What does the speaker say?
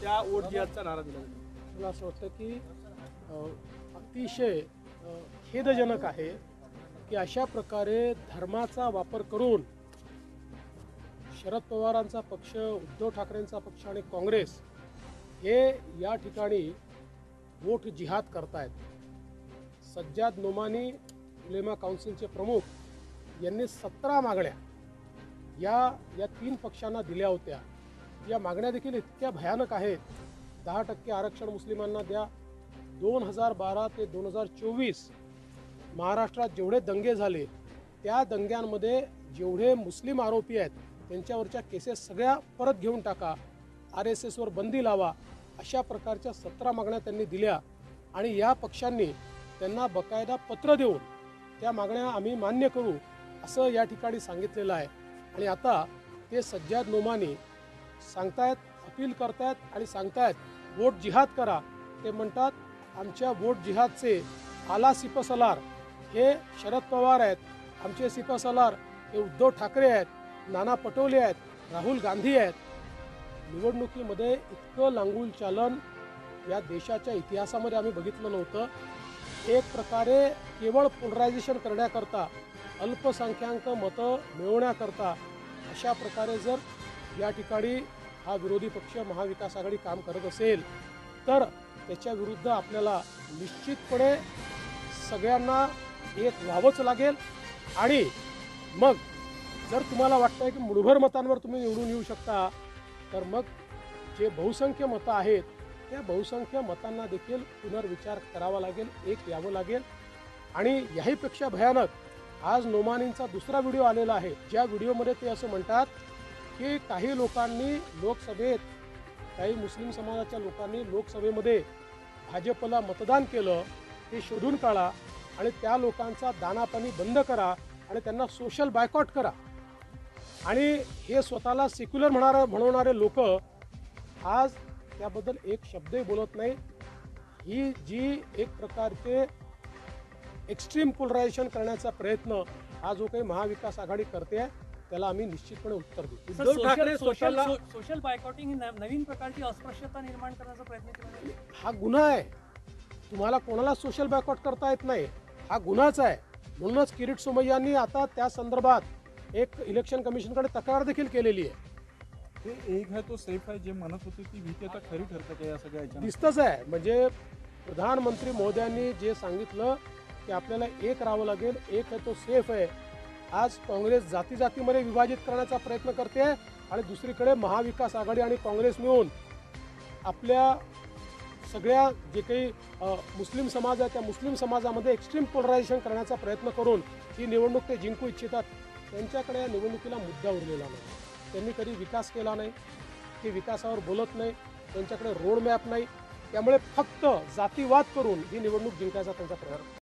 त्या वोट जिहादचा नारा दिला जातो। मला असं वाटतं की अतिशय खेदजनक आहे की अशा प्रकारे धर्माचा वापर करून शरद पवारांचा पक्ष, उद्धव ठाकरेंचा पक्ष आणि काँग्रेस हे या ठिकाणी वोट जिहाद करतायत। सज्जाद नोमानी उलेमा काउन्सिलचे प्रमुख यांनी 17 मागण्या या 3 पक्षांना दिल्या होत्या। या मागण्या देखील इतक्या भयानक आहेत। 10% आरक्षण मुस्लिमांना द्या। 2012 ते 2024 महाराष्ट्रात जेवढे दंगे झाले त्या दंग्यांमध्ये जेवढे मुस्लिम आरोपी आहेत त्यांच्यावरच्या केसेस सगळ्या परत घेऊन टाका, RSS वर बंदी लावा, अशा प्रकारच्या 17 मागण्या त्यांनी दिल्या आणि या पक्षांनी त्यांना बकायदा पत्र देऊन त्या मागण्या आम्ही मान्य करू असं या ठिकाणी सांगितलेलं आहे। आणि आता ते सज्जाद नोमानी सांगतायत, अपील करतायत आणि सांगतायत वोट जिहाद करा। ते म्हणतात आमच्या वोट जिहादचे आला सिपसलार हे शरद पवार आहेत, आमचे सिपसलार हे उद्धव ठाकरे आहेत, नाना पटोले आहेत, राहुल गांधी आहेत। निवडणुकीमध्ये इतकं लांगुल चालन या देशाच्या इतिहासामध्ये आम्ही बघितलं नव्हतं। एक प्रकारे केवळ पोलरायझेशन करण्याकरता, अल्पसंख्याक मतं मिळवण्याकरता अशा प्रकारे जर या ठिकाणी हा विरोधी पक्ष महाविकास आघाडी काम करत असेल तर त्याच्या विरुद्ध आपल्याला निश्चितपणे सगळ्यांना एक व्हावंच लागेल। आणि मग जर तुम्हाला वाटतंय की मुठभर मतांवर तुम्ही निवडून येऊ शकता तर मग जे बहुसंख्य मतं आहेत त्या बहुसंख्य मतांना देखील पुनर्विचार करावा लागेल, एक यावं लागेल। आणि याहीपेक्षा भयानक आज नोमानींचा दुसरा व्हिडिओ आलेला आहे, ज्या व्हिडिओमध्ये ते असं म्हणतात की काही लोकांनी लोकसभेत, काही मुस्लिम समाजाच्या लोकांनी लोकसभेमध्ये भाजपला मतदान केलं, ते शोधून काढा आणि त्या लोकांचा दानापाणी बंद करा आणि त्यांना सोशल बायकॉट करा। आणि हे स्वतःला सेक्युलर म्हणवणारे लोक आज त्याबद्दल एक शब्दही बोलत नाही। ही जी एक प्रकारचे एक्स्ट्रीम पोलरायझेशन करण्याचा प्रयत्न हा जो काही महाविकास आघाडी करते त्याला आम्ही निश्चितपणे उत्तर देऊ। उद्धव ठाकरे स्वतःला सोशल बायकॉटिंग ही नवीन प्रकारची अस्पृश्यता निर्माण करण्याचा प्रयत्न केला। हा गुन्हा आहे, तुम्हाला कोणाला सोशल बायकॉट करता येत नाही, हा गुन्हाच आहे। म्हणूनच किरीट सोमय्यांनी आता त्या संदर्भात एक इलेक्शन कमिशनकडे तक्रार देखील केलेली आहे। ते एक है तो सेफ आहे जे म्हणत होते ती भीती आता खरी ठरते का या सगळ्या दिसतच आहे। म्हणजे प्रधानमंत्री मोदयांनी जे सांगितलं की आपल्याला एक राहावं लागेल, एक है तो सेफ आहे। आज काँग्रेस जाती जातीमध्ये विभाजित करण्याचा प्रयत्न करते आणि दुसरीकडे महाविकास आघाडी आणि काँग्रेस मिळून आपल्या सगळ्या जे काही मुस्लिम समाज आहे त्या मुस्लिम समाजामध्ये एक्स्ट्रीम पोलरायझेशन करण्याचा प्रयत्न करून ही निवडणूक ते जिंकू इच्छितात। त्यांच्याकडे या निवडणुकीला मुद्दा उरलेला नाही, त्यांनी कधी विकास केला नाही, ते विकासावर बोलत नाही, त्यांच्याकडे रोड मॅप नाही, त्यामुळे फक्त जातीवाद करून ही निवडणूक जिंकायचा त्यांचा प्रयत्न